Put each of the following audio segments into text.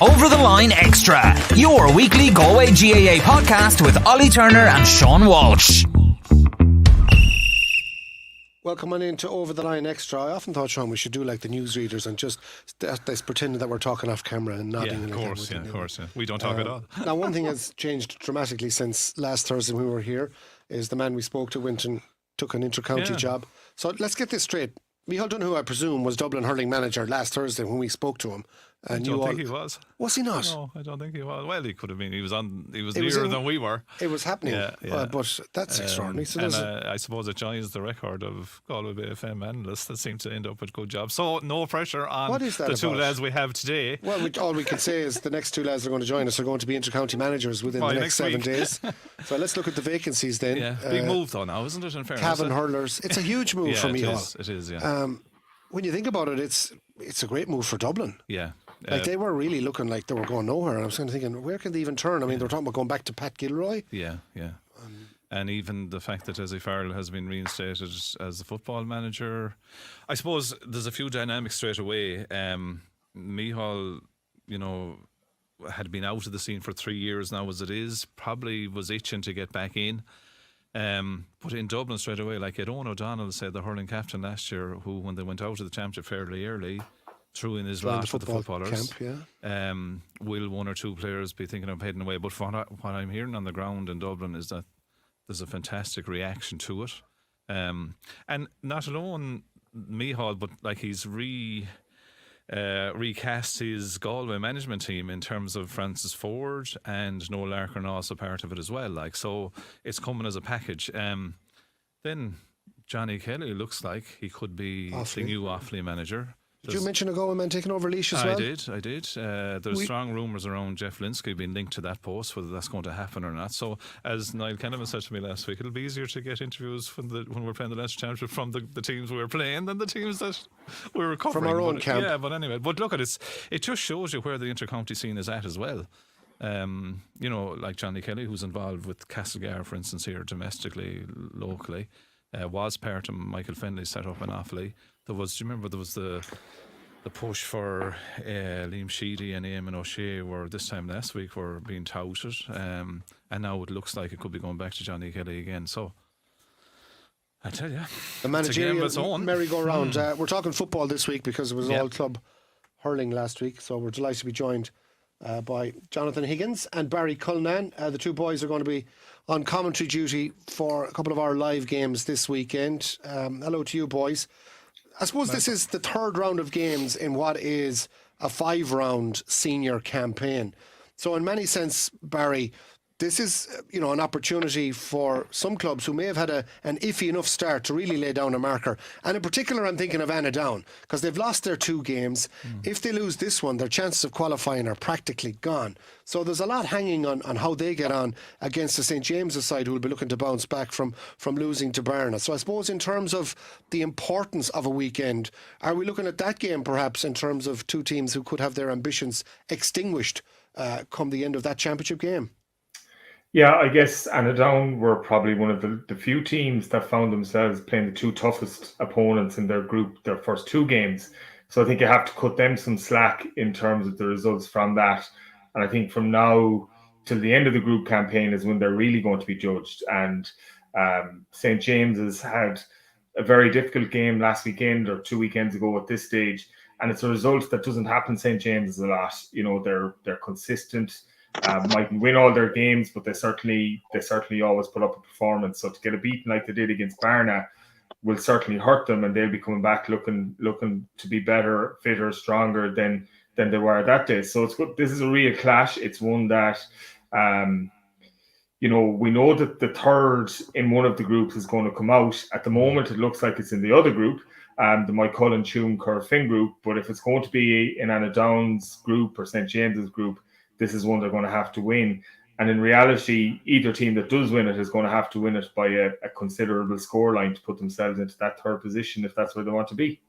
Over the Line Extra, your weekly Galway GAA podcast with Ollie Turner and Sean Walsh. Welcome on into Over the Line Extra. I often thought, Sean, we should do like the newsreaders and just pretending that we're talking off camera and nodding. Yeah, of course. We don't talk at all. Now, one thing has changed dramatically since last Thursday when we were here is the man we spoke to went and took an inter-county job. So let's get this straight. Micheál Dunn, who I presume was Dublin hurling manager last Thursday when we spoke to him. I don't think he was. Was he not? No, I don't think he was. Well, he could have been. He was nearer than we were. It was happening. Yeah. But that's extraordinary. So I suppose it joins the record of Galway Bay FM analysts that seem to end up with good jobs. So no pressure on the two lads we have today. Well, all we can say is the next two lads that are going to join us are going to be inter-county managers within the next 7 days. So let's look at the vacancies then. Yeah, big move though now, isn't it, in fairness? Cavan hurlers. It's a huge move for Micheál. It is, yeah. When you think about it, it's a great move for Dublin. Yeah. Like they were really looking like they were going nowhere, and I was kind of thinking, where can they even turn? I mean, they were talking about going back to Pat Gilroy. Yeah. And even the fact that Dessie Farrell has been reinstated as the football manager, I suppose there's a few dynamics straight away. Micheál, had been out of the scene for 3 years now as it is, probably was itching to get back in. But in Dublin straight away, like Owen O'Donnell said, the hurling captain last year, who when they went out of the championship fairly early, threw in his lot with the footballers. Camp, will one or two players be thinking of heading away? But what I'm hearing on the ground in Dublin is that there's a fantastic reaction to it. And not alone Micheál, but like he's recast his Galway management team in terms of Francis Ford and Noel Larkin also part of it as well. Like, so it's coming as a package. Then Johnny Kelly looks like he could be the new Offaly manager. Did you mention a Galway man taking over Laois as well? I did. There's strong rumours around Jeff Linsky being linked to that post, whether that's going to happen or not. So, as Niall Canavan said to me last week, it'll be easier to get interviews when we're playing the Leinster Championship from the teams we were playing than the teams that we were covering. From our own camp. Yeah, but anyway. But look, it just shows you where the inter-county scene is at as well. Like Johnny Kelly, who's involved with Castlegar, for instance, here domestically, locally, was part of Michael Fennelly's set up in Offaly. Do you remember there was the push for Liam Sheedy and Eamon O'Shea were this time last week were being touted, and now it looks like it could be going back to Johnny Kelly again. So I tell you, the managerial merry-go-round. We're talking football this week because it was all club hurling last week, so we're delighted to be joined by Jonathan Higgins and Barry Cullinane. The two boys are going to be on commentary duty for a couple of our live games this weekend. Hello to you, boys. I suppose this is the third round of games in what is a 5-round senior campaign. So in many sense, Barry, this is an opportunity for some clubs who may have had an iffy enough start to really lay down a marker. And in particular, I'm thinking of Annadown, because they've lost their 2 games. If they lose this one, their chances of qualifying are practically gone. So there's a lot hanging on how they get on against the St. James's side, who will be looking to bounce back from losing to Barna. So I suppose in terms of the importance of a weekend, are we looking at that game perhaps in terms of two teams who could have their ambitions extinguished come the end of that championship game? Yeah, I guess Annadown were probably one of the few teams that found themselves playing the 2 toughest opponents in their group, their first 2 games. So I think you have to cut them some slack in terms of the results from that. And I think from now till the end of the group campaign is when they're really going to be judged. And St. James's had a very difficult game last weekend or 2 weekends ago at this stage. And it's a result that doesn't happen St. James's a lot. They're consistent. Mightn't win all their games, but they certainly always put up a performance. So to get a beating like they did against Barna will certainly hurt them, and they'll be coming back looking to be better, fitter, stronger than they were that day. So it's good. This is a real clash. It's one that we know that the third in one of the groups is going to come out. At the moment, it looks like it's in the other group, the Moycullen, Tuam, Corofin group. But if it's going to be in Annadown's group or St. James's group, this is one they're going to have to win. And in reality, either team that does win it is going to have to win it by a considerable scoreline to put themselves into that third position if that's where they want to be.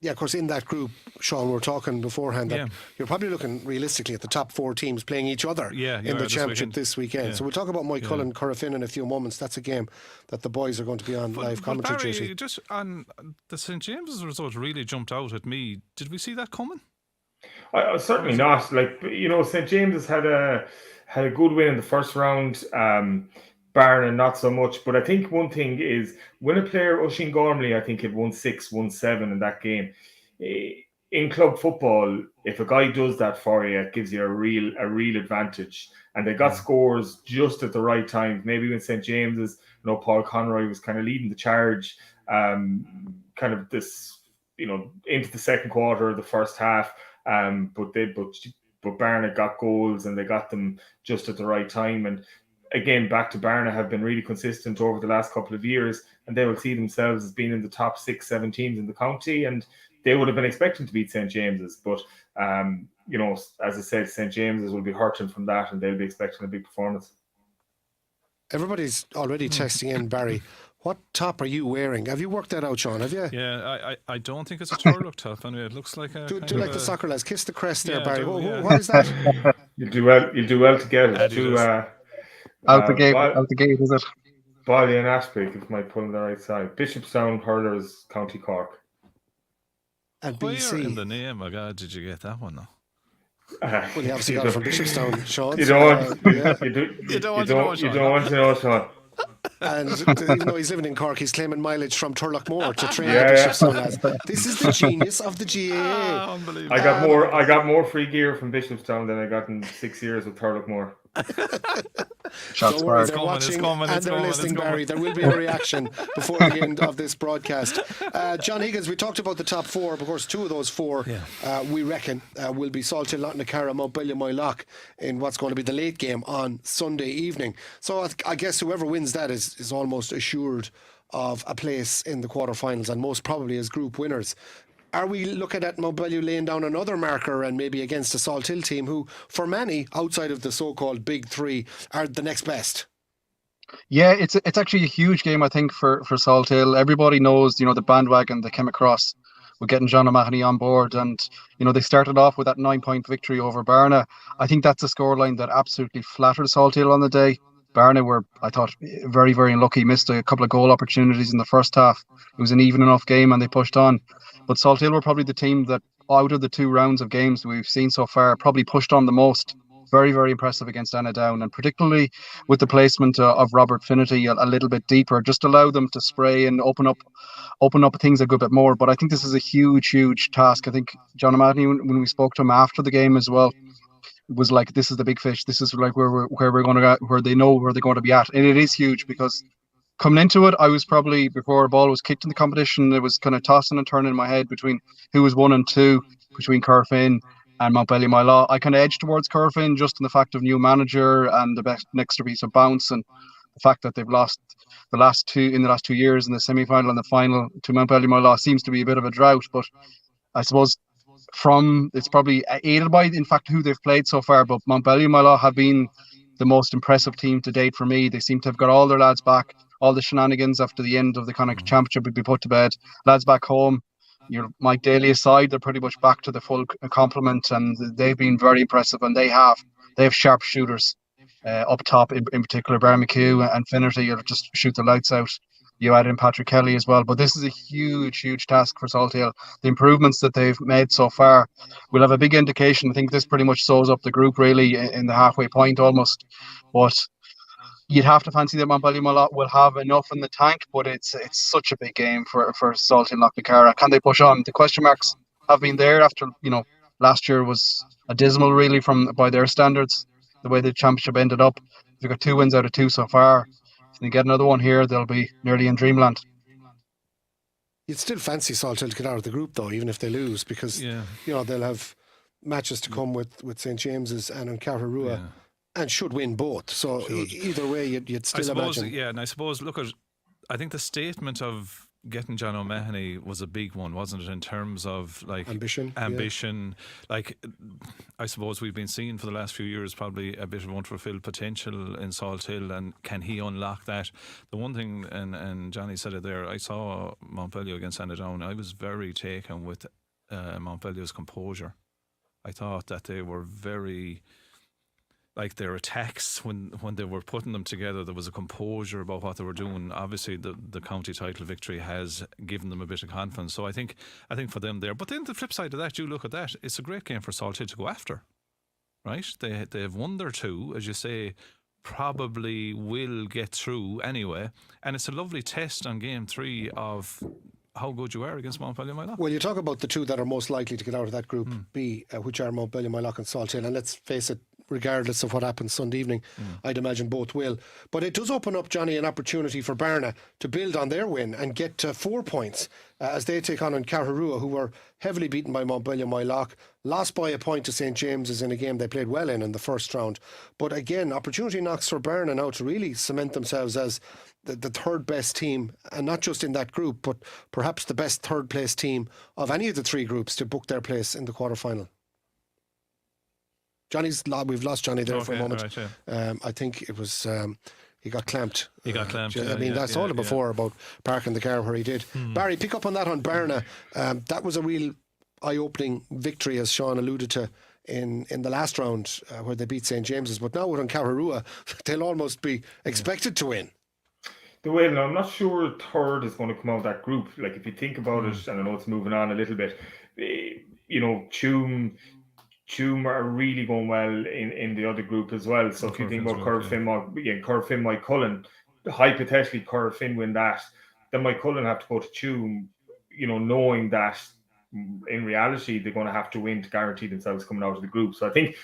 Yeah, of course, in that group, Sean, we were talking beforehand that you're probably looking realistically at the top 4 teams playing each other in the championship this weekend. So we'll talk about Moycullen, Corofin in a few moments. That's a game that the boys are going to be on live commentary duty. Just on the St. James's result really jumped out at me. Did we see that coming? Certainly not. Like, St James's had a good win in the first round. Barna not so much. But I think one thing is when a player, Oisin Gormley, I think had 1-6, 1-7 in that game. In club football, if a guy does that for you, it gives you a real advantage. And they got scores just at the right time. Maybe when St James's, Paul Conroy was kind of leading the charge, kind of this, into the second quarter of the first half. But Barna got goals and they got them just at the right time. And again, back to Barna have been really consistent over the last couple of years, and they will see themselves as being in the top 6-7 teams in the county, and they would have been expecting to beat St James's. But as I said, St James's will be hurting from that, and they'll be expecting a big performance. Everybody's already texting in, Barry. What top are you wearing? Have you worked that out, Sean? Have you? Yeah, I don't think it's a Turlock top. Anyway, it looks like a. Do like the soccer lads. Kiss the crest there, Barry. Yeah. What is that? You do well to get it. Out the gate, is it? Bally and Ashby, if my pulling the right side. Bishopstown Hurlers, County Cork. And Where BC. in the name, my God, did you get that one now? Well, you obviously got it from Bishopstown, Sean. You don't want to know, Sean. And even though he's living in Cork, he's claiming mileage from Turlockmore to train at Bishopstown lads. This is the genius of the GAA. Unbelievable. I got more free gear from Bishopstown than I got in 6 years with Turlockmore. Don't worry, they're watching and they're listening, Barry. There will be a reaction before the end of this broadcast. John Higgins, we talked about the top four. Of course, two of those four, we reckon, will be Salthill, Loughnacara, Mountbellew, Moylock in what's going to be the late game on Sunday evening. So I guess whoever wins that is almost assured of a place in the quarterfinals, and most probably as group winners. Are we looking at Mountbellew laying down another marker and maybe against a Salthill team who, for many, outside of the so-called big three, are the next best? Yeah, it's actually a huge game, I think, for Salthill. Everybody knows, the bandwagon that came across with getting John O'Mahony on board, and they started off with that 9-point victory over Barna. I think that's a scoreline that absolutely flattered Salthill on the day. Barna were, I thought, very, very unlucky. Missed a couple of goal opportunities in the first half. It was an even enough game and they pushed on. But Salthill were probably the team that, out of the 2 rounds of games we've seen so far, probably pushed on the most. Very, very impressive against Annadown, and particularly with the placement of Robert Finnerty a little bit deeper, just allow them to spray and open up things a good bit more. But I think this is a huge, huge task. I think John O'Mahony, when we spoke to him after the game as well, was like, this is the big fish. This is like where we're going to, where they know where they're going to be at, and it is huge because coming into it, I was probably, before a ball was kicked in the competition, it was kind of tossing and turning in my head between who was 1 and 2, between Corfin and Mountbellew Moylock. I kind of edged towards Corfin just in the fact of new manager and the next piece of bounce, and the fact that they've lost the last 2 years in the semi-final and the final to Mountbellew Moylock seems to be a bit of a drought. But I suppose it's probably aided by, in fact, who they've played so far. But Mountbellew Moylock have been the most impressive team to date for me. They seem to have got all their lads back. All the shenanigans after the end of the kind of championship would be put to bed. Lads back home, Mike Daly aside, they're pretty much back to the full complement, and they've been very impressive. And they have sharp shooters up top, in particular Barry McHugh and Finnerty. You'll just shoot the lights out. You add in Patrick Kelly as well. But this is a huge, huge task for Salthill. The improvements that they've made so far will have a big indication. I think this pretty much sews up the group really in the halfway point almost. But you'd have to fancy that Mountbellew Moylock will have enough in the tank, but it's such a big game for Salthill and Loughnacara. Can they push on? The question marks have been there after, last year was a dismal really by their standards, the way the championship ended up. They've got 2 wins out of 2 so far. If they get another one here, they'll be nearly in dreamland. You'd still fancy Salthill to get out of the group though, even if they lose, because they'll have matches to come with St James's and on Carharua. Yeah. And should win both. So either way, you'd still imagine. Yeah, and I suppose, I think the statement of getting John O'Mahony was a big one, wasn't it, in terms of like ambition. Yeah. Like, I suppose we've been seeing for the last few years probably a bit of unfulfilled potential in Salthill, and can he unlock that? The one thing, and Johnny said it there, I saw Mountbellew against Annadown. I was very taken with Mountbellew's composure. I thought that they were very... like their attacks when they were putting them together, there was a composure about what they were doing. Obviously, the county title victory has given them a bit of confidence. So I think for them there. But then the flip side of that, you look at that, it's a great game for Salthill to go after, right? They've won their two, as you say, probably will get through anyway, and it's a lovely test on game 3 of how good you are against Montpellier Mylock. Well, you talk about the two that are most likely to get out of that group B, which are Montpellier Mylock and Salthill, and let's face it, regardless of what happens Sunday evening, I'd imagine both will. But it does open up, Johnny, an opportunity for Barna to build on their win and get 4 points as they take on Carharua, who were heavily beaten by Montpellier Mylock, lost by a point to St. James's in a game they played well in the first round. But again, opportunity knocks for Barna now to really cement themselves as the third best team, and not just in that group, but perhaps the best third place team of any of the 3 groups to book their place in the quarter-final. We've lost Johnny there for a moment. Right, yeah. I think it was he got clamped. He got clamped. I mean, I saw it before about parking the car where he did. Barry, pick up on that on Barna. That was a real eye-opening victory, as Sean alluded to in the last round where they beat St. James's. But now with Carharua, they'll almost be expected to win. The way, I'm not sure third is going to come out of that group. Like, if you think about it, and I know it's moving on a little bit, Tuam are really going well in the other group as well. So if you think about Corofin, Mike Cullen, hypothetically Corofin win that, then Mike Cullen have to go to Tuam, knowing that in reality they're going to have to win to guarantee themselves coming out of the group. So I think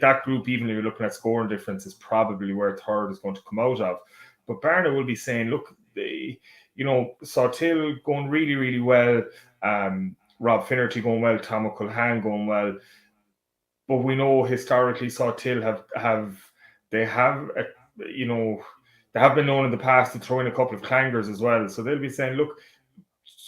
that group, even if you're looking at scoring difference, is probably where third is going to come out of. But Barna will be saying, look, Salthill going really, really well, Rob Finnerty going well, Tom O'Culhane going well. But we know historically Salthill have been known in the past to throw in a couple of clangers as well. So they'll be saying, look,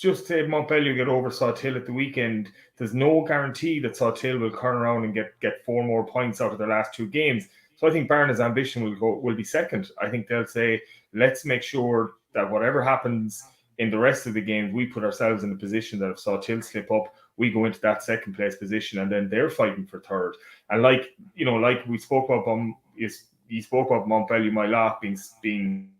just say Montpellier get over Salthill at the weekend, there's no guarantee that Salthill will turn around and get 4 more points out of their last 2 games. So I think Barna's ambition will be second. I think they'll say, let's make sure that whatever happens in the rest of the games, we put ourselves in the position that if Salthill slip up, we go into that second place position, and then they're fighting for third. And like we spoke about, you spoke about Montpellier Mylock being.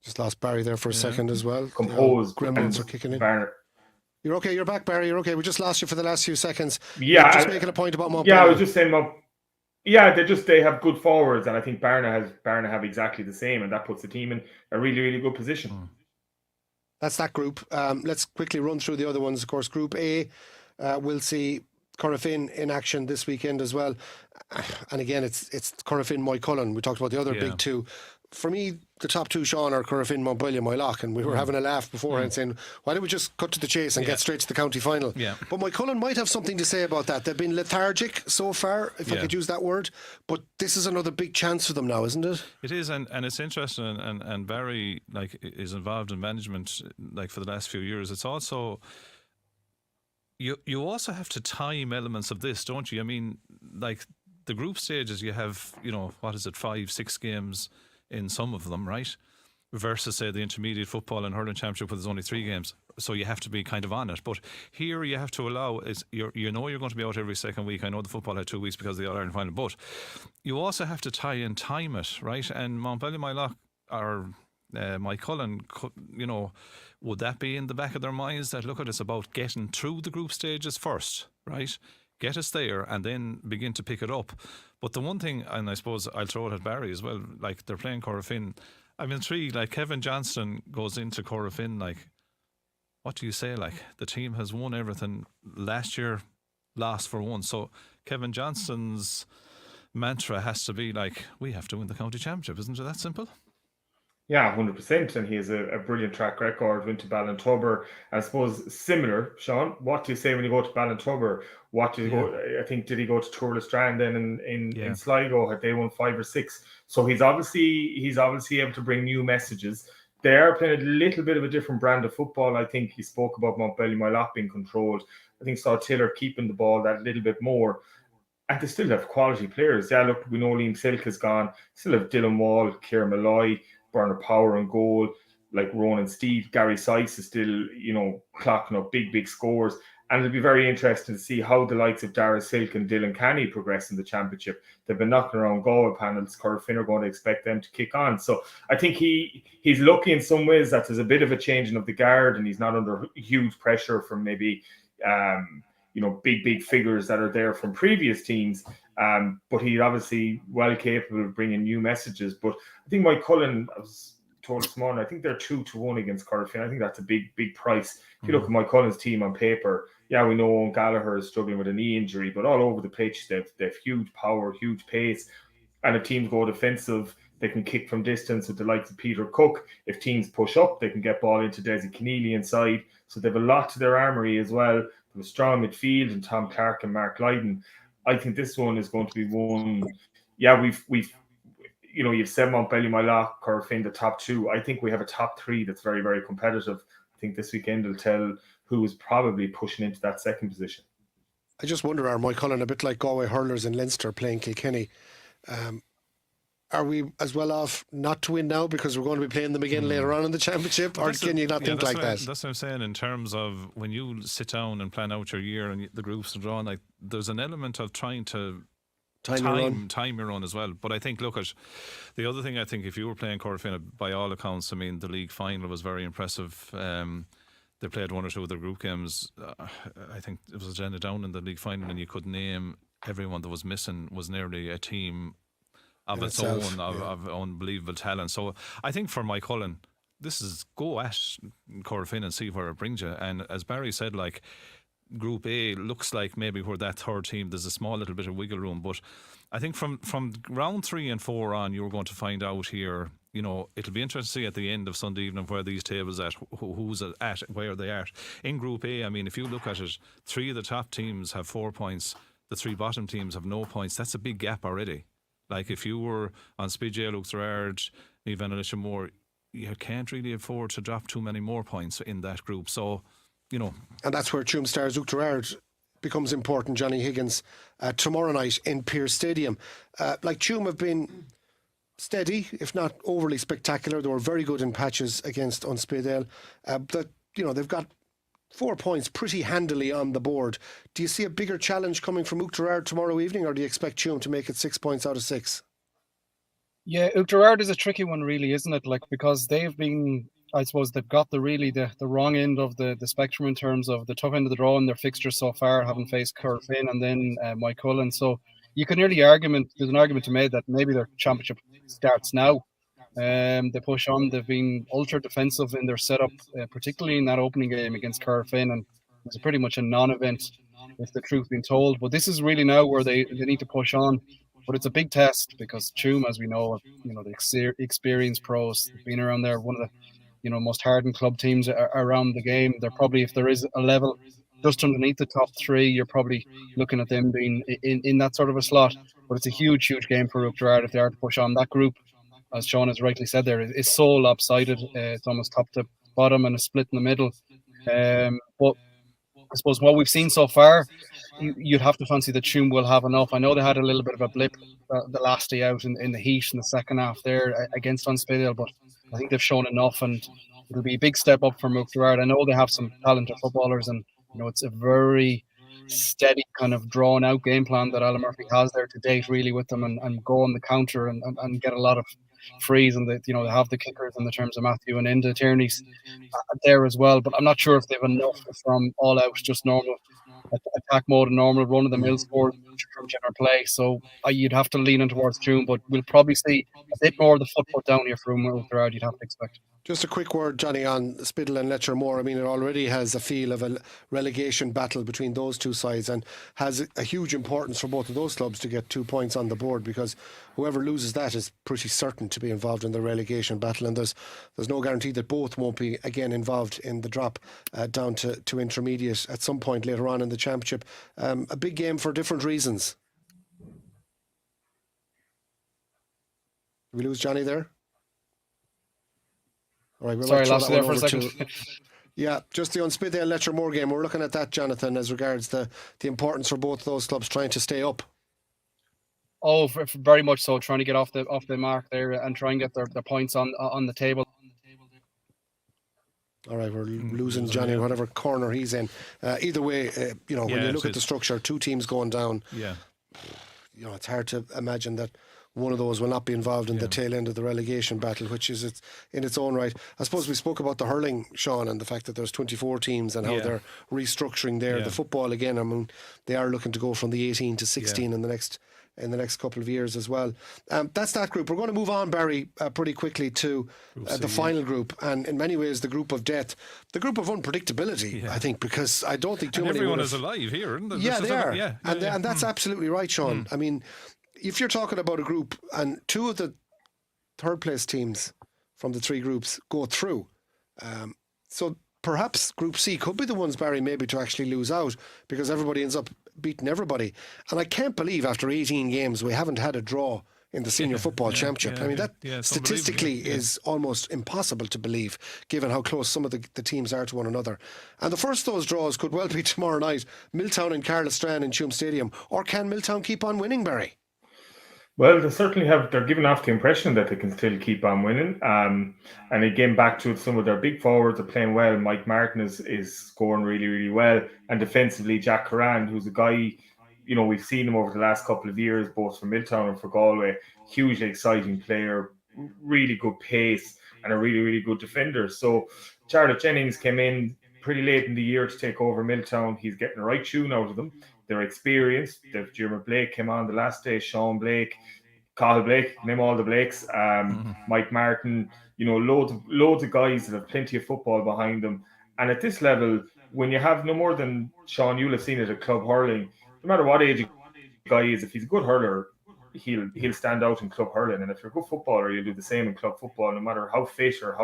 Just lost Barry there for a second as well. Composed. Gremlins are kicking in. Barna. You're okay. You're back, Barry. You're okay. We just lost you for the last few seconds. Yeah, just making a point about Montpellier. Yeah, I was just saying, they have good forwards, and I think Barna have exactly the same, and that puts the team in a really, really good position. That's that group. Let's quickly run through the other ones. Of course, Group A will see Corofin in action this weekend as well. And again, it's Corofin, Moy Cullen. We talked about the other big two. For me, the top 2, Sean, are Corofin, Montpellier, Mylock, and we were having a laugh beforehand saying, why don't we just cut to the chase and get straight to the county final? Yeah. But Moy Cullen might have something to say about that. They've been lethargic so far, if I could use that word, but this is another big chance for them now, isn't it? It is, and it's interesting, and Barry is involved in management for the last few years. It's also, you also have to time elements of this, don't you? I mean, the group stages, you have, 5-6 games in some of them, right? Versus, say, the intermediate football and hurling championship, where there's only 3 games. So you have to be kind of on it. But here you have to allow, you're going to be out every second week. I know the football had 2 weeks because of the All-Ireland final, but you also have to try and time it, right? And Montpellier Mylock or Mike Cullen, would that be in the back of their minds that, look, it's about getting through the group stages first, right? Get us there and then begin to pick it up. But the one thing, and I suppose I'll throw it at Barry as well, they're playing Corofin. I'm intrigued, Kevin Johnston goes into Corofin, what do you say? The team has won everything. Last year, lost for 1. So Kevin Johnston's mantra has to be we have to win the county championship. Isn't it that simple? Yeah, 100%. And he has a brilliant track record. Went to Ballintubber. I suppose similar, Sean. What do you say when you go to Ballintubber? What did he go? I think, did he go to Tour de Strand then in Sligo? Had they won 5 or 6? So he's obviously able to bring new messages. They are playing a little bit of a different brand of football. I think he spoke about Montpellier Mylock being controlled. I think Salthill are keeping the ball that little bit more. And they still have quality players. Yeah, look, we know Liam Silk is gone. Still have Dylan Wall, Ciara Malloy, Bernard Power and goal, Ronan Steve. Gary Sykes is still, clocking up big scores. And it'll be very interesting to see how the likes of Dara Silk and Dylan Canny progress in the championship. They've been knocking around Galway panels. Corofin are going to expect them to kick on. So I think he's lucky in some ways that there's a bit of a changing of the guard, and he's not under huge pressure from maybe big figures that are there from previous teams. But he's obviously well capable of bringing new messages. But I think Mike Cullen, I was told this morning, I think they're 2-1 against Corofin. I think that's a big price. If you look at Mike Cullen's team on paper, yeah, we know Owen Gallagher is struggling with a knee injury, but all over the pitch, they've huge power, huge pace. And if teams go defensive, they can kick from distance with the likes of Peter Cook. If teams push up, they can get ball into Desi Keneally inside. So they have a lot to their armoury as well. They have a strong midfield and Tom Clark and Mark Lydon. I think this one is going to be one. Yeah, you've said Montpellier, Montlock, Corofin, the top two. I think we have a top three that's very, very competitive. I think this weekend will tell who is probably pushing into that second position. I just wonder, are Mike Cullen a bit like Galway hurlers in Leinster playing Kilkenny? Are we as well off not to win now because we're going to be playing them again later on in the championship? Or can you not think like that? That's what I'm saying in terms of when you sit down and plan out your year and the groups are drawn, like there's an element of trying to time your run as well. But I think, look at the other thing. I think if you were playing Corofin, by all accounts, I mean the league final was very impressive. They played one or two of their group games. I think it was agenda down in the league final, and you could name everyone that was missing was nearly a team of its own, of unbelievable talent. So I think for Mike Cullen, this is go at Corofin and see where it brings you. And as Barry said, like Group A looks like maybe where that third team, there's a small little bit of wiggle room. But I think from round 3 and 4 on, you're going to find out here. You know, it'll be interesting to see at the end of Sunday evening where these tables at, who's at, where they are. In Group A, I mean, if you look at it, 3 of the top teams have 4 points. The 3 bottom teams have no points. That's a big gap already. Like if you were on Spidgea, Luke Gerard, Niamh Van Alicia Moore, you can't really afford to drop too many more points in that group. So, you know. And that's where Tuam Stars Luke Gerard becomes important, Johnny Higgins, tomorrow night in Pearse Stadium. Like Tuam have been steady, if not overly spectacular. They were very good in patches against Unspeadale. They've got 4 points pretty handily on the board. Do you see a bigger challenge coming from Luke Gerard tomorrow evening, or do you expect Tuam to make it 6 points out of 6? Yeah, Luke Gerard is a tricky one, really, isn't it? Like, because they've been, I suppose they've got the wrong end of the spectrum in terms of the tough end of the draw in their fixtures so far, having faced Corofin and then Mike Cullen. So you can nearly there's an argument to be made that maybe their championship starts now. They push on. They've been ultra defensive in their setup, particularly in that opening game against Corofin, and it was pretty much a non-event, if the truth being told. But this is really now where they need to push on. But it's a big test because Tuam, as we know, the experienced pros, they've been around there, one of the most hardened club teams around the game. They're probably, if there is a level just underneath the top 3, you're probably looking at them being in that sort of a slot. But it's a huge game for Luke Gerard if they are to push on. That group, as Sean has rightly said there, is so lopsided. It's almost top to bottom and a split in the middle. But I suppose what we've seen so far, you'd have to fancy that Tuam will have enough. I know they had a little bit of a blip the last day out in the heat in the second half there against Unspeadale, but I think they've shown enough, and it'll be a big step up for Luke Gerard. I know they have some talented footballers, and it's a very steady kind of drawn out game plan that Alan Murphy has there to date, really, with them, and go on the counter and get a lot of frees, and they have the kickers in the terms of Matthew and Enda Tierney's there as well. But I'm not sure if they've enough from all out just normal attack mode and normal run of the mill score from general play. So you'd have to lean in towards Tuam, but we'll probably see a bit more of the foot put down here from Luke Gerard, you'd have to expect. Just a quick word, Johnny, on Spittle and Letcher Moore. I mean, it already has a feel of a relegation battle between those two sides, and has a huge importance for both of those clubs to get 2 points on the board, because whoever loses that is pretty certain to be involved in the relegation battle, and there's no guarantee that both won't be again involved in the drop down to intermediate at some point later on in the championship. A big game for different reasons. Did we lose Johnny there? All right, sorry, lost you there for a second. Yeah, just the Unspeadale Letcher Moore game. We're looking at that, Jonathan, as regards the importance for both those clubs trying to stay up. Oh, very much so. Trying to get off the mark there and try and get their points on the table. All right, we're losing Johnny, whatever corner he's in. Either way, when you look at the structure, 2 teams going down, it's hard to imagine that one of those will not be involved in the tail end of the relegation battle, which is in its own right. I suppose we spoke about the hurling, Sean, and the fact that there's 24 teams and how they're restructuring there. The football, again, I mean, they are looking to go from the 18 to 16 in the next couple of years as well. That's that group. We're going to move on, Barry, pretty quickly to the final group, and in many ways the group of death, the group of unpredictability, I think, because I don't think everyone is alive here, isn't it? Yeah, they are. And that's absolutely right, Sean. I mean, if you're talking about a group and 2 of the third place teams from the 3 groups go through, so perhaps Group C could be the ones, Barry, maybe to actually lose out, because everybody ends up beating everybody. And I can't believe after 18 games we haven't had a draw in the Senior Football Championship. I mean, that statistically is almost impossible to believe, given how close some of the teams are to one another. And the first of those draws could well be tomorrow night, Milltown and Carlisle in Tuam Stadium. Or can Milltown keep on winning, Barry? Well, they certainly have. They're giving off the impression that they can still keep on winning. And again, back to some of their big forwards are playing well. Mike Martin is scoring really, really well. And defensively, Jack Curran, who's a guy, we've seen him over the last couple of years, both for Milltown and for Galway. Hugely exciting player, really good pace, and a really, really good defender. So Charlotte Jennings came in pretty late in the year to take over Milltown. He's getting the right tune out of them. They're experienced. Jeremy Blake came on the last day, Sean Blake, Cathal Blake, name all the Blakes, Mike Martin, loads of guys that have plenty of football behind them. And at this level, when you have no more than, Sean, you'll have seen it at club hurling, no matter what age a guy is, if he's a good hurler, he'll stand out in club hurling. And if you're a good footballer, you'll do the same in club football, no matter how fit or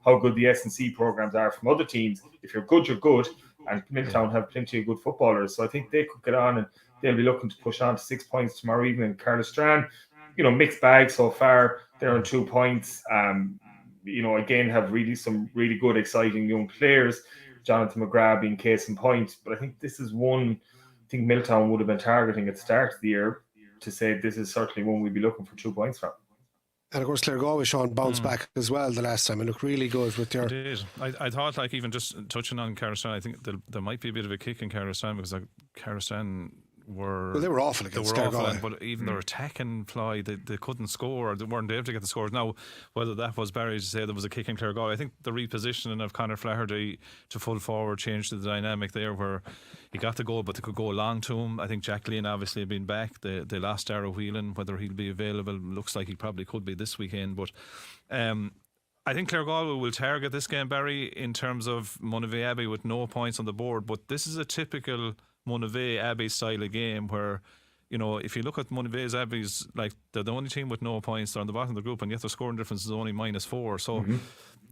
how good the S&C programs are from other teams. If you're good, you're good. And Milltown have plenty of good footballers. So I think they could get on and they'll be looking to push on to 6 points tomorrow evening. Carlisle, mixed bag so far. They're on 2 points. Again, have some really good, exciting young players. Jonathan McGrath being case in point. But I think this is one I think Milltown would have been targeting at the start of the year to say this is certainly one we'd be looking for 2 points from. And of course, Clare Galway, Sean, bounced back as well the last time. It looked really good with their. It did. I thought, even just touching on Carlisle, I think there might be a bit of a kick in Carlisle because Carlisle were. Well, they were awful against Clare Galway. But even their attacking ply, they couldn't score, or they weren't able to get the scores. Now, whether that was Barry to say there was a kick in Clare Galway, I think the repositioning of Conor Flaherty to full forward changed the dynamic there, where he got the goal, but they could go along to him. I think Jack Lane obviously had been back. They lost Darragh Whelan. Whether he'll be available, looks like he probably could be this weekend. But I think Clare Galway will target this game, Barry, in terms of Monivea Abbey with no points on the board. But this is a typical Monivea Abbey style of game where, if you look at Monivea Abbey's, they're the only team with no points. They're on the bottom of the group, and yet their scoring difference is only -4. So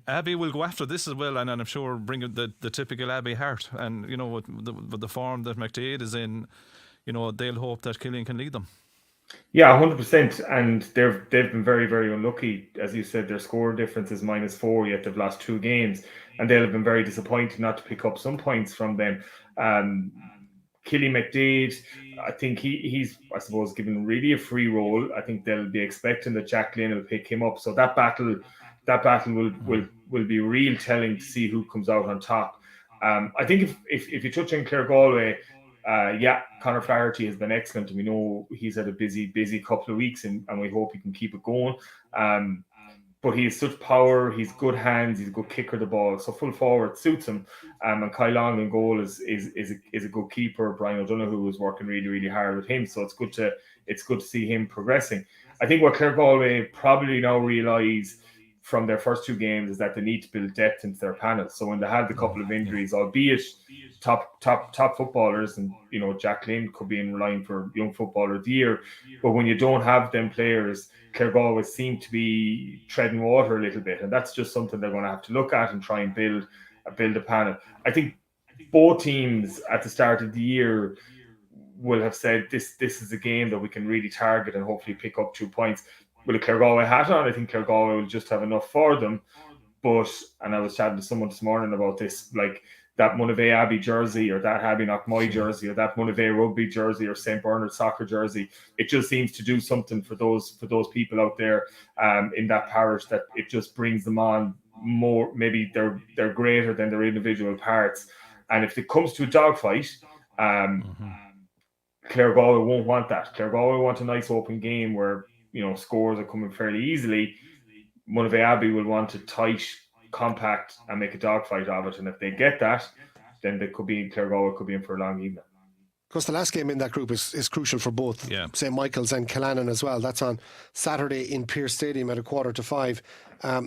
Abbey will go after this as well, and I'm sure bring the typical Abbey heart. And with the form that McDade is in, they'll hope that Killian can lead them. Yeah, 100%. And they've been very, very unlucky. As you said, their score difference is -4, yet they've lost 2 games, and they'll have been very disappointed not to pick up some points from them. Killy McDade, I think he's, I suppose, given really a free role. I think they'll be expecting that Jack Lane will pick him up. So that battle will be real telling to see who comes out on top. I think if you touch on Clare Galway, Conor Flaherty has been excellent, and we know he's had a busy couple of weeks, and we hope he can keep it going. But he has such power, he's good hands, he's a good kicker of the ball, so full forward suits him. And Kyle Long in goal is a good keeper. Brian O'Donoghue was working really, really hard with him, so it's good to see him progressing. I think what Clare Galway probably now realise from their first 2 games is that they need to build depth into their panel. So when they had a couple of injuries, albeit top footballers, and Jack Lane could be in line for Young Footballer of the Year, but when you don't have them players, Clare Galway seem to be treading water a little bit, and that's just something they're going to have to look at and try and build a panel. I think both teams at the start of the year will have said this is a game that we can really target and hopefully pick up 2 points. With a Clare Galway hat on, I think Clare Galway will just have enough for them. And I was chatting to someone this morning about this, like that Monivea Abbey jersey, or that Abbey Knockmoy jersey, or that Monivea Rugby jersey, or St. Bernard soccer jersey. It just seems to do something for those people out there in that parish, that it just brings them on more, maybe they're greater than their individual parts. And if it comes to a dogfight, Clare Galway won't want that. Clare Galway want a nice open game where, scores are coming fairly easily. Monavea Abbey will want it tight, compact, and make a dogfight of it. And if they get that, then Clare Galway could be in for a long evening. Of course, the last game in that group is crucial for both St. Michael's and Cullinane as well. That's on Saturday in Pearse Stadium at 4:45.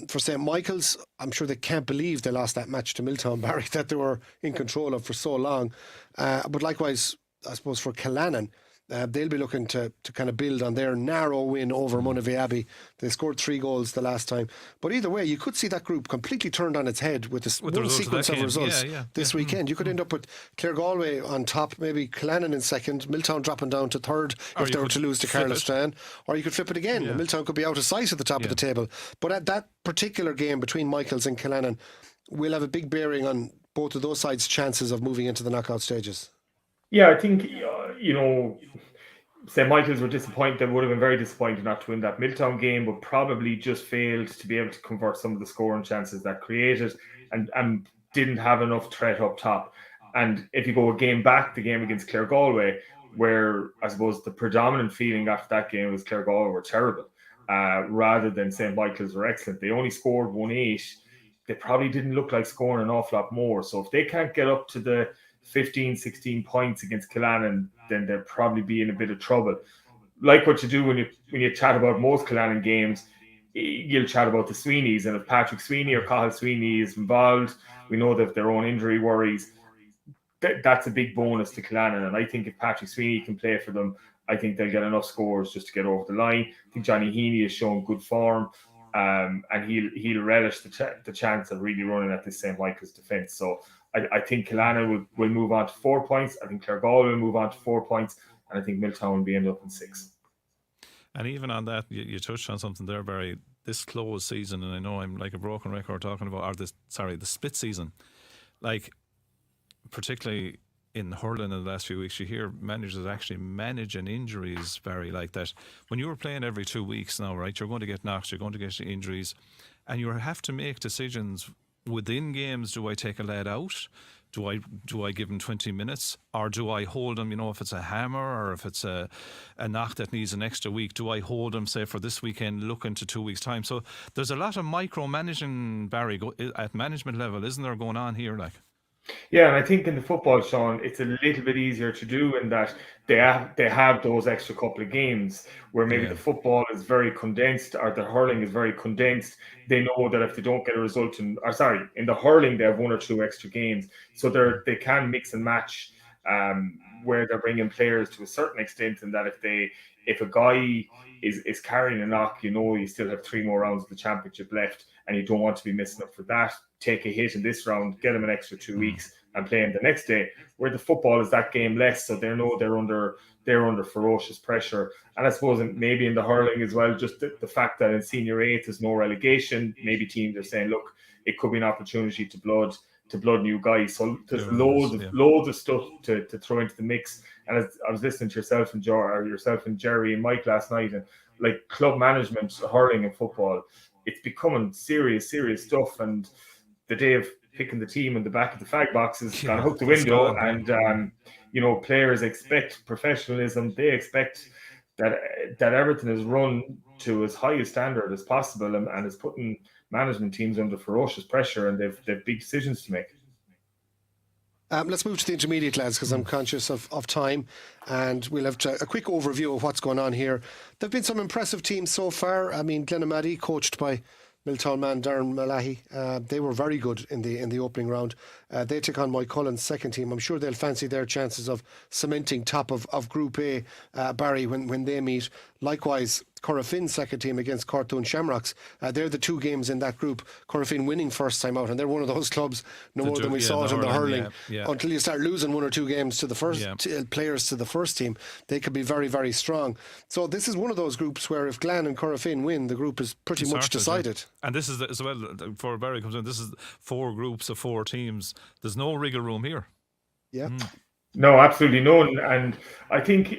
For St. Michael's, I'm sure they can't believe they lost that match to Milltown, Barry, that they were in control of for so long. But likewise, I suppose for Cullinane, they'll be looking to kind of build on their narrow win over Monavea Abbey. They scored 3 goals the last time. But either way, you could see that group completely turned on its head with one sequence of results this weekend. You could end up with Clare Galway on top, maybe Cullinane in second, Milltown dropping down to third if they were to lose to Carlisle, or you could flip it again. Yeah. Milltown could be out of sight at the top of the table. But at that particular game between Michael's and Cullinane will have a big bearing on both of those sides' chances of moving into the knockout stages. Yeah, I think, St. Michael's were disappointed. They would have been very disappointed not to win that Milltown game, but probably just failed to be able to convert some of the scoring chances that created and didn't have enough threat up top. And if you go a game back, the game against Clare Galway, where I suppose the predominant feeling after that game was Clare Galway were terrible, rather than St. Michael's were excellent. They only scored 1-8. They probably didn't look like scoring an awful lot more. So if they can't get up to the 15, 16 points against Cullinane, then they'll probably be in a bit of trouble. Like what you do when you chat about most Cullinane games, you'll chat about the Sweeneys, and if Patrick Sweeney or Cathal Sweeney is involved, we know that their own injury worries. That's a big bonus to Cullinane, and I think if Patrick Sweeney can play for them, I think they'll get enough scores just to get over the line. I think Johnny Heaney has shown good form, and he'll relish the chance of really running at this St. Michael's defence. So I think Cullinane will move on to 4 points. I think Clare Galway will move on to 4 points. And I think Milltown will be ended up in 6. And even on that, you touched on something there, Barry. This closed season, and I know I'm like a broken record talking about, the split season. Like, particularly in hurling in the last few weeks, you hear managers actually managing injuries, Barry, like that. When you were playing every 2 weeks now, right, you're going to get knocks, you're going to get injuries, and you have to make decisions within games. Do I take a lad out? Do I give him 20 minutes, or do I hold him? If it's a hammer or if it's a knock that needs an extra week, do I hold him, say, for this weekend, look into 2 weeks' time? So there's a lot of micromanaging, Barry, at management level, isn't there, going on here? Like, yeah, and I think in the football, Sean, it's a little bit easier to do in that they have those extra couple of games where maybe the football is very condensed, or the hurling is very condensed. They know that if they don't get a result in the hurling, they have 1 or 2 extra games, so they can mix and match where they're bringing players to a certain extent, and that if a guy is carrying a knock, you still have 3 more rounds of the championship left, and you don't want to be missing up for that. Take a hit in this round, get him an extra 2 weeks, and play him the next day. Where the football is that game less, so they know they're under ferocious pressure. And I suppose maybe in the hurling as well, just the fact that in Senior 8 there's no relegation. Maybe teams are saying, look, it could be an opportunity to blood new guys. So there's loads of stuff to throw into the mix. And as I was listening to yourself and Jerry and Mike last night, and like club management, hurling and football, it's becoming serious stuff. And the day of picking the team in the back of the fag box is gone out the window. And players expect professionalism. They expect that everything is run to as high a standard as possible, and is putting management teams under ferocious pressure, and they've big decisions to make. Let's move to the intermediate, lads, because I'm conscious of time, and we'll have a quick overview of what's going on here. There have been some impressive teams so far. I mean, Glenamaddy, coached by Milltown man Darren Malahy, they were very good in the opening round. They take on Moycullen's second team. I'm sure they'll fancy their chances of cementing top of Group A, Barry, when they meet. Likewise, Coroffin's second team against Cortoon Shamrocks. They're the 2 games in that group. Corofin winning first time out, and they're one of those clubs, more than we saw it in the hurling. Until you start losing 1 or 2 games to the first players to the first team, they could be very, very strong. So this is one of those groups where if Glen and Corofin win, the group is pretty much decided. And this is as well, before Barry comes in, this is 4 groups of 4 teams. There's no wriggle room here. Yeah. No, absolutely none. And I think,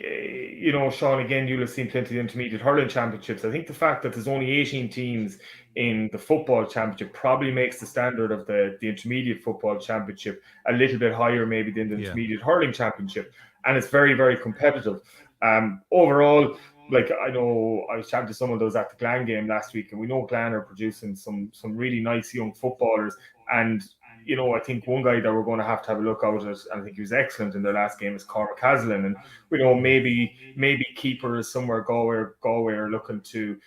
Sean, again, you'll have seen plenty of intermediate hurling championships. I think the fact that there's only 18 teams in the football championship probably makes the standard of the intermediate football championship a little bit higher maybe than the intermediate hurling championship. And it's very, very competitive. Overall, like, I know I was chatting to someone that was at the Glan game last week, and we know Glan are producing some really nice young footballers. And I think one guy that we're going to have a look out at, and I think he was excellent in their last game, is Cormac Caslin. And maybe keepers somewhere Galway are looking to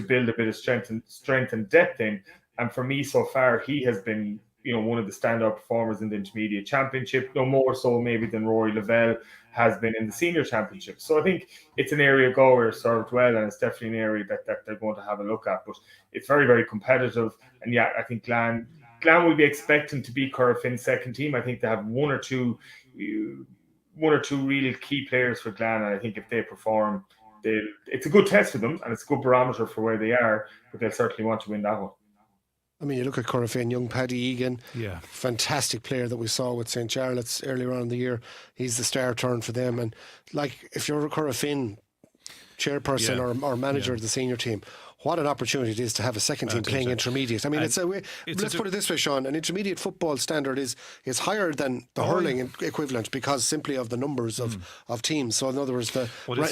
build a bit of strength and depth in. And for me, so far, he has been one of the standout performers in the intermediate championship, no more so maybe than Rory Lavelle has been in the senior championship. So I think it's an area Galway are served well, and it's definitely an area that they're going to have a look at. But it's very, very competitive. And yeah, I think Glan will be expecting to beat Corofin second team. I think they have one or two really key players for Glan, and I think if they perform, it's a good test for them, and it's a good barometer for where they are, but they'll certainly want to win that one. I mean, you look at Corofin, young Paddy Egan, fantastic player that we saw with St. Charlotte's earlier on in the year. He's the star turn for them. And like, if you're a Corofin chairperson or manager of the senior team, what an opportunity it is to have a second team playing intermediate. I mean, let's put it this way, Sean, an intermediate football standard is higher than the hurling equivalent because simply of the numbers of teams. So in other words, the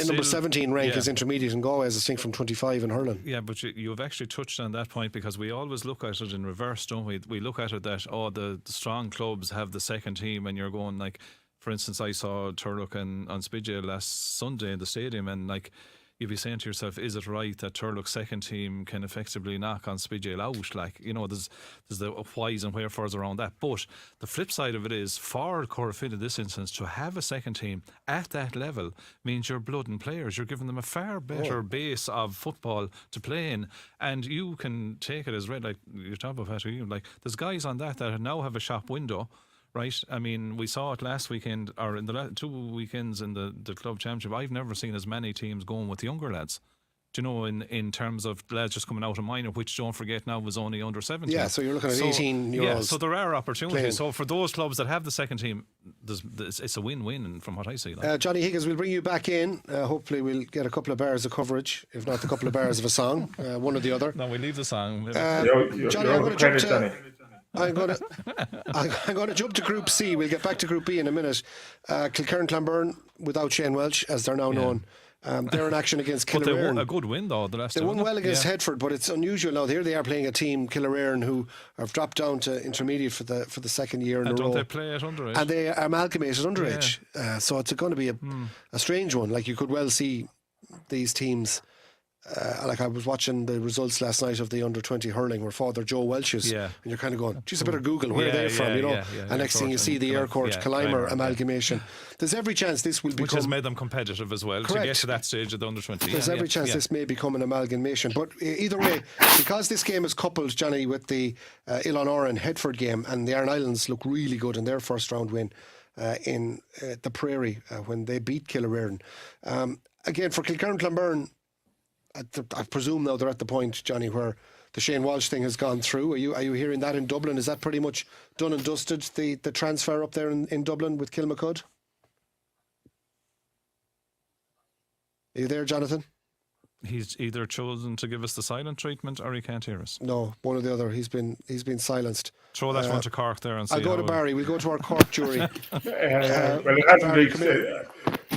number 17 rank is intermediate in Galway as distinct from 25 in hurling. Yeah, but you've actually touched on that point, because we always look at it in reverse, don't we? We look at it that, the strong clubs have the second team, and you're going like, for instance, I saw Turlock on Spidgey last Sunday in the stadium, and like, you'd be saying to yourself, is it right that Turlock's second team can effectively knock on Spidgey out? Like, there's the whys and wherefores around that. But the flip side of it is, for Corofin in this instance, to have a second team at that level means you're blooding players. You're giving them a far better base of football to play in, and you can take it as read, like you're talking about Patrick, like there's guys on that now have a shop window. Right, I mean, we saw it last weekend, or in the 2 weekends in the club championship. I've never seen as many teams going with the younger lads. Do you know, in terms of lads just coming out of minor, which, don't forget, now was only under 17. Yeah, so you're looking at 18-year-olds. Yeah, so there are opportunities. Playing. So for those clubs that have the second team, it's a win-win from what I see. Johnny Higgins, we'll bring you back in. Hopefully we'll get a couple of bars of coverage, if not a couple of bars of a song, one or the other. No, we leave the song. Johnny, I'm going to jump to... I'm going to jump to Group C. We'll get back to Group B in a minute. Kilkerran-Clonberne, without Shane Welch, as they're now known. They're in action against Killearn. But they won a good win, though, the last time. They won well against Headford, but it's unusual now. Here they are playing a team, Killearn, who have dropped down to intermediate for the second year in a row. Don't they play at underage? And they are amalgamated underage. So it's going to be a strange one. Like, you could well see these teams... like, I was watching the results last night of the under-20 hurling where Father Joe Welch is, and you're kind of going, geez, I better Google where they're from, and next thing you see the Aircourt Cullinane amalgamation. There's every chance this will become... Which has made them competitive as well, to get to that stage of the under-20. There's every chance this may become an amalgamation. But either way, because this game is coupled, Johnny, with the Ilan Headford game, and the Aran Islands look really good in their first round win in the Prairie when they beat Killearn. Again, for Kilkerran-Clonberne, I presume now they're at the point, Johnny, where the Shane Walsh thing has gone through. Are you hearing that in Dublin? Is that pretty much done and dusted, the transfer up there in Dublin with Kilmacud? Are you there, Jonathan? He's either chosen to give us the silent treatment, or he can't hear us. No, one or the other. He's been silenced. Throw that one to Cork there and see. I'll go to Barry. We'll go to our Cork jury. Well, it hasn't reached.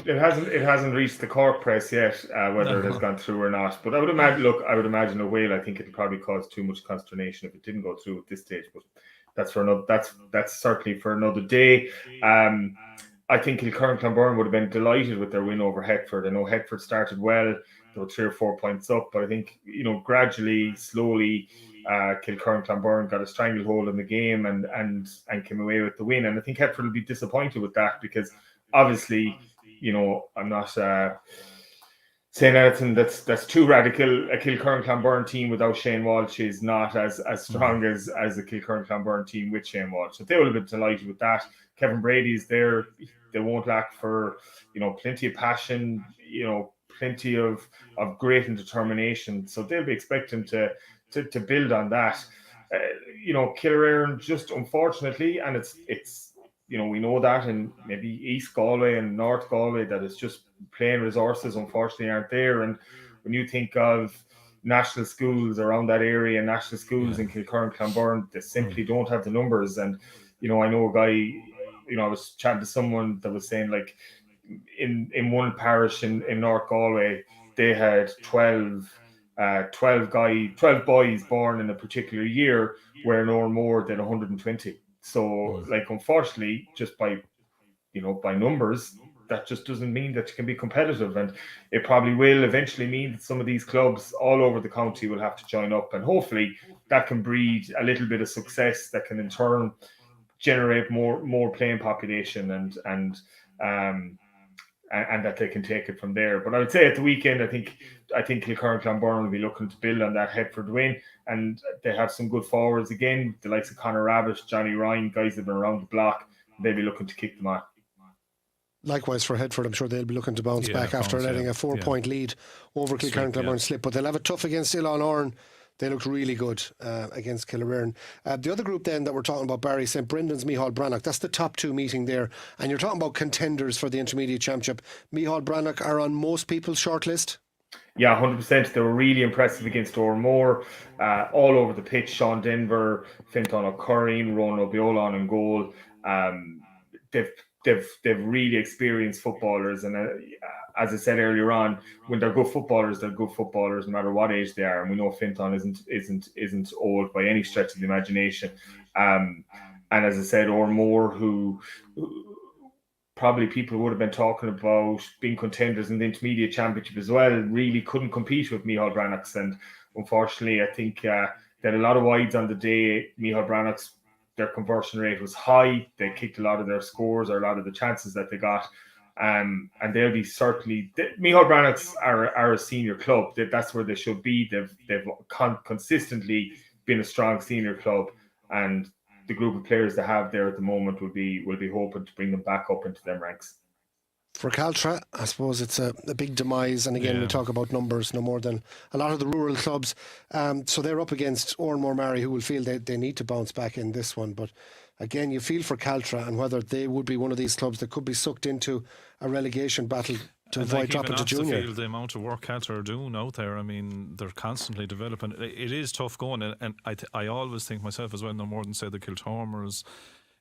It hasn't reached the Cork press yet, whether it has gone through or not. But I would imagine. I would imagine it will. I think it'll probably cause too much consternation if it didn't go through at this stage. But that's for another. That's certainly for another day. I think Kilkerran-Clonberne would have been delighted with their win over Headford. I know Headford started well; they were 3 or 4 points up, but I think gradually, slowly, Kilkerran-Clonberne got a stranglehold in the game and came away with the win. And I think Headford will be disappointed with that because obviously. I'm not saying anything that's too radical. A Kilkerran-Clonberne team without Shane Walsh is not as strong as the Kilkerran-Clonberne team with Shane Walsh. So they will have been delighted with that. Kevin Brady's there. They won't lack for, plenty of passion, plenty of grit and determination. So they'll be expecting to build on that. Killearn, just unfortunately, and it's we know that in maybe East Galway and North Galway that it's just plain resources unfortunately aren't there. And when you think of national schools around that area, national schools in Kilcurran, Clonberne, they simply don't have the numbers. And I know a guy, I was chatting to someone that was saying like in one parish in North Galway, they had 12 boys born in a particular year, where no more than 120. So like, unfortunately, just by numbers, that just doesn't mean that you can be competitive. And it probably will eventually mean that some of these clubs all over the county will have to join up, and hopefully that can breed a little bit of success that can in turn generate more playing population, and that they can take it from there. But I would say at the weekend, I think Kilcurran Clonberne will be looking to build on that Headford win, and they have some good forwards again, the likes of Conor Rabbit, Johnny Ryan, guys that have been around the block. They'll be looking to kick them on. Likewise for Headford, I'm sure they'll be looking to bounce back after letting a 4-point lead over Kilcurran Clonberne slip. But they'll have it tough against Ill-on-Orne. They looked really good against Killearn. The other group then that we're talking about, Barry, St. Brendan's, Meathal Brannock, that's the top two meeting there. And you're talking about contenders for the Intermediate Championship. Meathal Brannock are on most people's shortlist. Yeah, 100%. They were really impressive against Ormore, all over the pitch. Sean Denver, Fintan O'Curran, Ronan O'Biolan in goal. They've really experienced footballers, and as I said earlier on, when they're good footballers no matter what age they are. And we know Fintan isn't old by any stretch of the imagination. And as I said, Ormore, who probably people would have been talking about being contenders in the Intermediate Championship as well, really couldn't compete with Meathal Brannock's. And unfortunately, I think they had a lot of wides on the day. Meathal Brannock's, their conversion rate was high. They kicked a lot of their scores, or a lot of the chances that they got. And they'll be certainly... Meathal Brannock's are a senior club. That's where they should be. They've consistently been a strong senior club. And the group of players they have there at the moment will be hoping to bring them back up into them ranks. For Caltra, I suppose it's a big demise, and again we talk about numbers no more than a lot of the rural clubs. So they're up against Oranmore Mary, who will feel they need to bounce back in this one. But again, you feel for Caltra and whether they would be one of these clubs that could be sucked into a relegation battle to avoid dropping to junior. The amount of work Caltra are doing out there, I mean, they're constantly developing. It is tough going, and I always think myself as well, no more than say the Kiltormers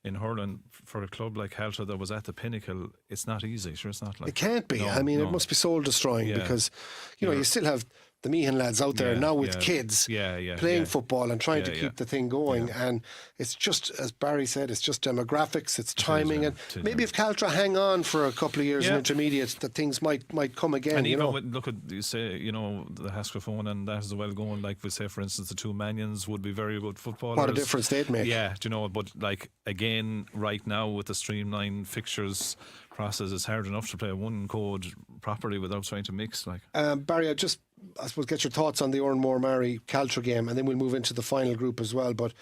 in hurling. For a club like Caltra that was at the pinnacle, it's not easy. Sure, it's not like it can't be. It must be soul destroying because you still have the Meehan lads out there now with kids playing football and trying to keep the thing going. And it's just, as Barry said, it's just demographics, it's timing. And maybe if Caltra hang on for a couple of years in intermediates, that things might come again. And even look at, you say, the Hascraphone and that as well going, like we say, for instance, the two Manions would be very good footballers. What a difference they'd make. Yeah, but like, again, right now with the streamlined fixtures process, it's hard enough to play one code properly without trying to mix. Like Barry, I suppose get your thoughts on the Oranmore Mary Caltra game, and then we'll move into the final group as well. But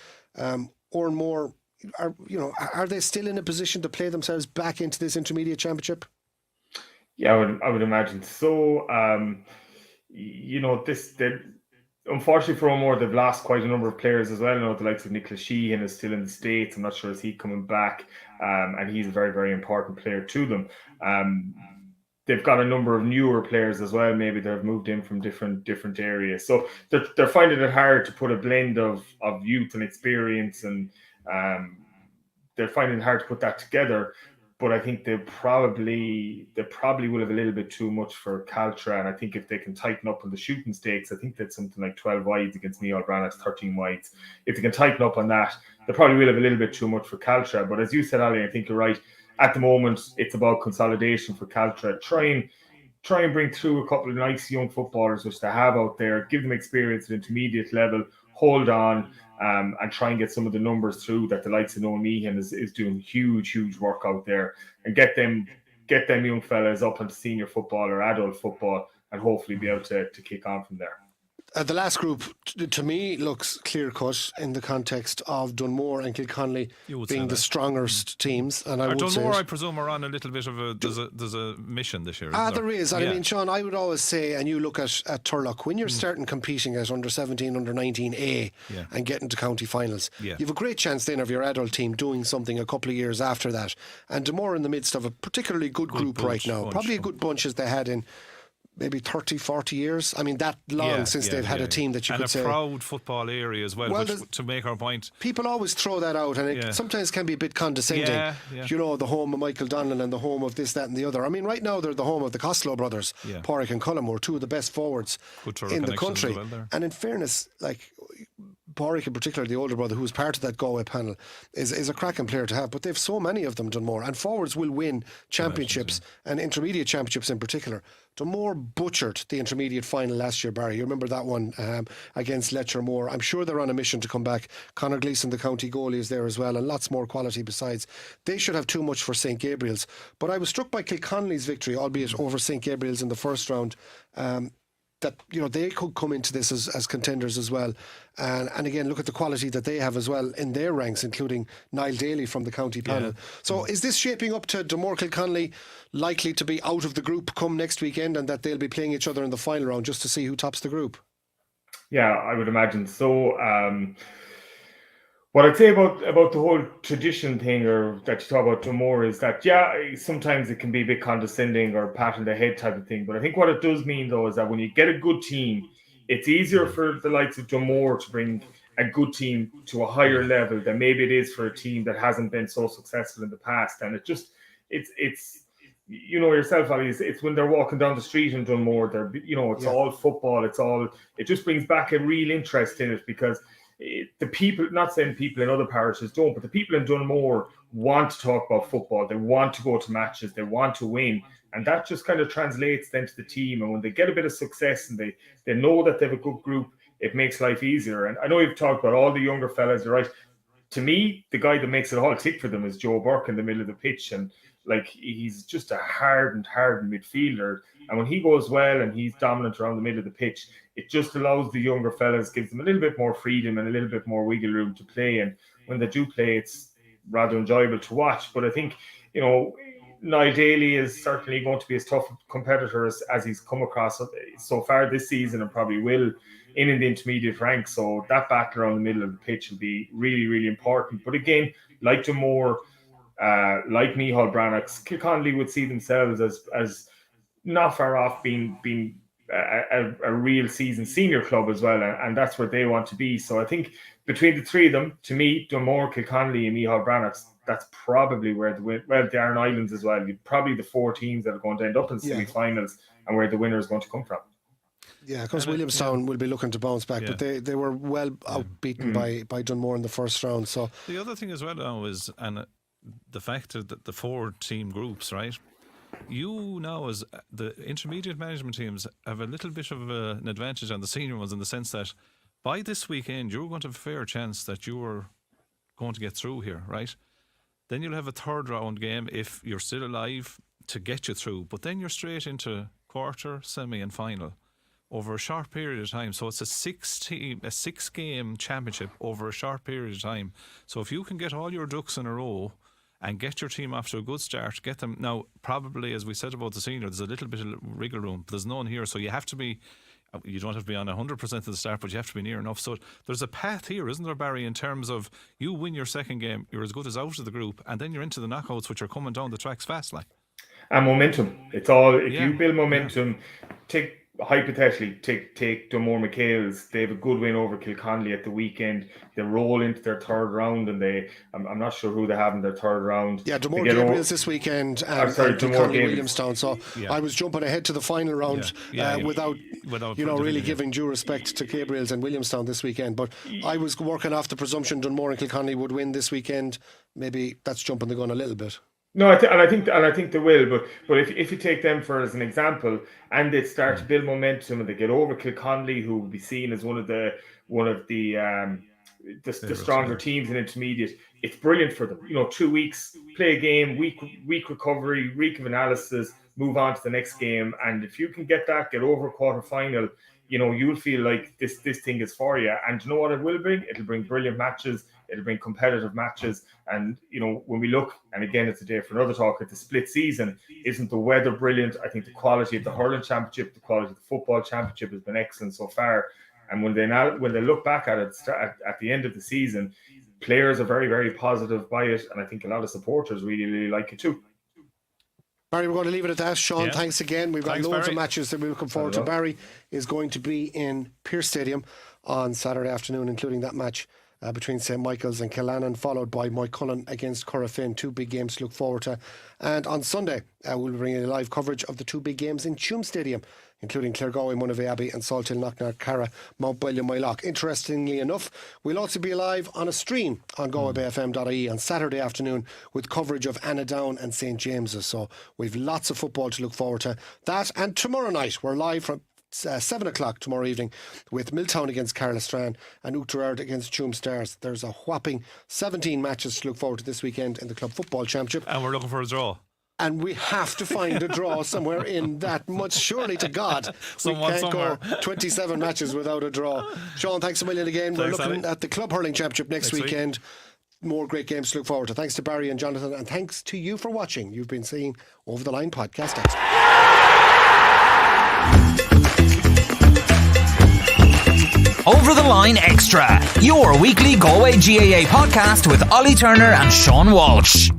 Oranmore, are they still in a position to play themselves back into this Intermediate Championship? Yeah, I would imagine so. Unfortunately for Oranmore, they've lost quite a number of players as well. The likes of Nicholas Sheehan is still in the States. I'm not sure is he coming back, and he's a very, very important player to them. They've got a number of newer players as well. Maybe they've moved in from different areas, so they're finding it hard to put a blend of youth and experience, and they're finding it hard to put that together. But I think they probably will have a little bit too much for Caltra, and I think if they can tighten up on the shooting stakes, I think that's something like 12 wides against Meathal Brannock's 13 wides. If they can tighten up on that, they probably will have a little bit too much for Caltra. But as you said, Ali, I think you're right. At the moment, it's about consolidation for Caltra. Try and bring through a couple of nice young footballers which they have out there, give them experience at intermediate level, hold on, and try and get some of the numbers through that the likes of Noel Meehan is doing huge work out there, and get them young fellas up into senior football or adult football, and hopefully be able to kick on from there. The last group, to me, looks clear-cut in the context of Dunmore and Kilconnelly being the strongest teams. And I would Dunmore, say I presume, are on a little bit of a there's a mission this year. There is. I mean, Sean, I would always say, and you look at Turlock, when you're starting competing at under 17, under 19A and getting to county finals, you have a great chance then of your adult team doing something a couple of years after that. And Dunmore in the midst of a particularly good group right now, probably a good bunch as they had in maybe 30, 40 years. I mean, that long since they've had a team that you could say. And a proud football area as well, which, to make our point. People always throw that out, and it sometimes can be a bit condescending. You know, the home of Michael Donnellan and the home of this, that and the other. I mean, right now they're the home of the Costello brothers, Porrick and Cullinane, two of the best forwards in the country. And in fairness, like Porrick in particular, the older brother, who was part of that Galway panel, is a cracking player to have. But they've so many of them, Dunmore, and forwards will win championships and intermediate championships in particular. Dunmore butchered the intermediate final last year, Barry. You remember that one against Letcher Moor. I'm sure they're on a mission to come back. Conor Gleeson, the county goalie, is there as well, and lots more quality besides. They should have too much for St. Gabriel's. But I was struck by Kilconnelly's victory, albeit over St. Gabriel's in the first round. That, you know, they could come into this as contenders as well. And again, look at the quality that they have as well in their ranks, including Niall Daly from the county panel. So is this shaping up to Dunmore Kilconnelly likely to be out of the group come next weekend, and that they'll be playing each other in the final round just to see who tops the group? Yeah, I would imagine so. What I'd say about the whole tradition thing, or that you talk about Dunmore, is that sometimes it can be a bit condescending or pat on the head type of thing. But I think what it does mean though is that when you get a good team, it's easier for the likes of Dunmore to bring a good team to a higher level than maybe it is for a team that hasn't been so successful in the past. And it's you know yourself, Ali, it's when they're walking down the street in Dunmore, it's all football, it just brings back a real interest in it, because the people, not saying people in other parishes don't, but the people in Dunmore want to talk about football. They want to go to matches. They want to win. And that just kind of translates then to the team. And when they get a bit of success and they know that they have a good group, it makes life easier. And I know you've talked about all the younger fellas, you're right. To me, the guy that makes it all tick for them is Joe Burke in the middle of the pitch. And like, he's just a hardened midfielder. And when he goes well and he's dominant around the middle of the pitch, it just allows the younger fellas, gives them a little bit more freedom and a little bit more wiggle room to play. And when they do play, it's rather enjoyable to watch. But I think, you know, Niall Daly is certainly going to be as tough a competitor as he's come across so far this season, and probably will in the intermediate ranks. So that battle around the middle of the pitch will be really, really important. But again, like Dunmore, like Micheál Brannock, Kilconnelly would see themselves as not far off being a real season senior club as well, and that's where they want to be. So I think between the three of them, to me, Dunmore, Kilconnelly and Micheál Brannock, that's probably where the Aran Islands as well, probably the four teams that are going to end up in semi-finals and where the winner is going to come from. Yeah, because Williamstown will be looking to bounce back, but they were well outbeaten by Dunmore in the first round. So the other thing as well now is, and the fact that the 4-team groups, right? You now, as the intermediate management teams, have a little bit of an advantage on the senior ones, in the sense that by this weekend you're going to have a fair chance that you are going to get through here, right? Then you'll have a third round game if you're still alive to get you through, but then you're straight into quarter, semi and final over a short period of time. So it's a 6-game championship over a short period of time. So if you can get all your ducks in a row and get your team off to a good start, get them now, probably, as we said about the senior, there's a little bit of wriggle room, but there's none here. So you have to be, you don't have to be on 100% of the start, but you have to be near enough. So there's a path here, isn't there, Barry, in terms of you win your second game, you're as good as out of the group, and then you're into the knockouts, which are coming down the tracks fast, like. And momentum. It's all, if you build momentum, hypothetically, take Dunmore McHale's. They have a good win over Kilconnelly at the weekend. They roll into their third round, and I'm not sure who they have in their third round. Yeah, Dunmore Gabriel's this weekend, and Kilconnelly Williamstown. So I was jumping ahead to the final round without really giving due respect to Gabriel's and Williamstown this weekend. But I was working off the presumption Dunmore and Kilconnelly would win this weekend. Maybe that's jumping the gun a little bit. No, I think they will. But if you take them for as an example, and they start to build momentum, and they get over Kilconnelly, who will be seen as one of the stronger teams in intermediate, it's brilliant for them. 2 weeks, play a game, week recovery, week of analysis, move on to the next game. And if you can get over quarter-final, you'll feel like this thing is for you. And you know what it will bring? It'll bring brilliant matches. It'll bring competitive matches. And, when we look, and again, it's a day for another talk, at the split season, isn't the weather brilliant? I think the quality of the hurling championship, the quality of the football championship has been excellent so far. And when they look back at it at the end of the season, players are very, very positive by it. And I think a lot of supporters really, really like it too. Barry, we're going to leave it at that. Sean, thanks again. We've got loads of matches that we're looking forward to. Barry is going to be in Pearse Stadium on Saturday afternoon, including that match between St. Michael's and Cullinane, followed by Cullinane against Corofin. 2 big games to look forward to. And on Sunday, we'll bring you live coverage of the 2 big games in Tuam Stadium, including Claregowie, Monavea Abbey, and Salthill, Knocknar, Cara, Mount William, Moylock. Interestingly enough, we'll also be live on a stream on galwaybayfm.ie on Saturday afternoon with coverage of Annadown and St. James's. So we've lots of football to look forward to. That, and tomorrow night, we're live from 7 o'clock tomorrow evening with Milltown against Carlisle and Oughterard against Tuam Stars. There's a whopping 17 matches to look forward to this weekend in the Club Football Championship. And we're looking for a draw. And we have to find a draw somewhere in that much. Surely to God, we can't somewhere. go 27 matches without a draw. Sean, thanks a million again. We're looking at the Club Hurling Championship next weekend. More great games to look forward to. Thanks to Barry and Jonathan, and thanks to you for watching. You've been seeing Over the Line Podcast Extra. Over the Line Extra, your weekly Galway GAA podcast with Ollie Turner and Sean Walsh.